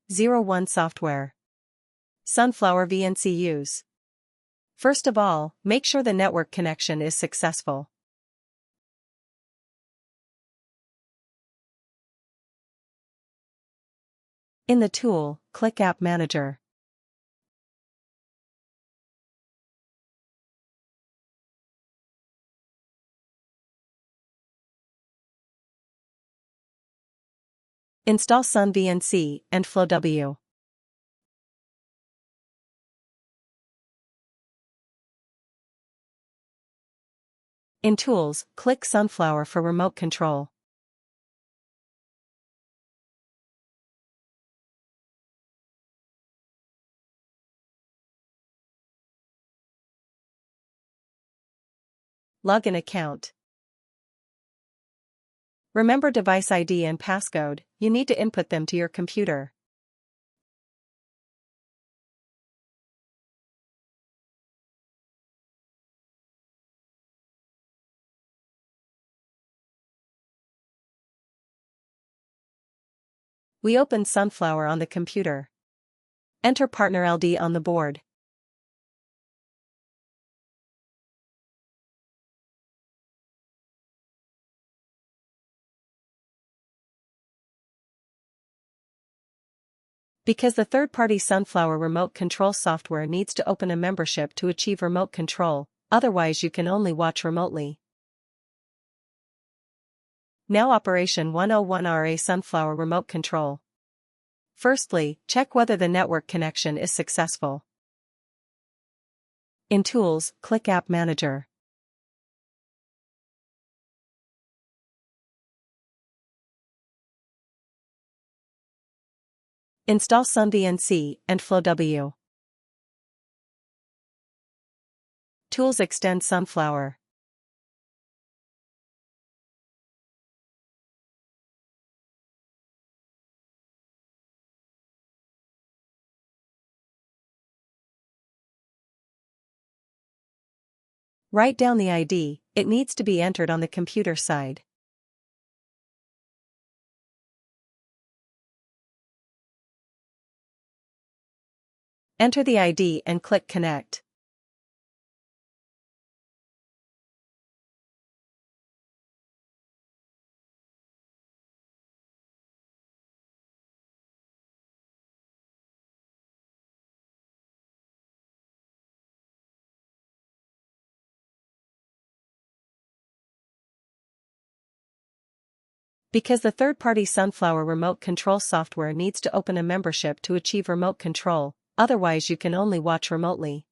01 Software. Sunflower VNC use. First of all, make sure the network connection is successful. In the tool, click App Manager. Install Sun VNC and FlowW. In Tools, click Sunflower for remote control. Login account. Remember device ID and passcode, you need to input them to your computer. We open Sunflower on the computer. Enter partner LD on the board. Because the third-party Sunflower remote control software needs to open a membership to achieve remote control, otherwise you can only watch remotely. Now Operation 101 RA Sunflower remote control. Firstly, check whether the network connection is successful. In Tools, click App Manager. Install Sun VNC and FlowW. Tools extend Sunflower. Write down the ID, it needs to be entered on the computer side. Enter the ID and click Connect. Because the third-party Sunflower remote control software needs to open a membership to achieve remote control, otherwise you can only watch remotely.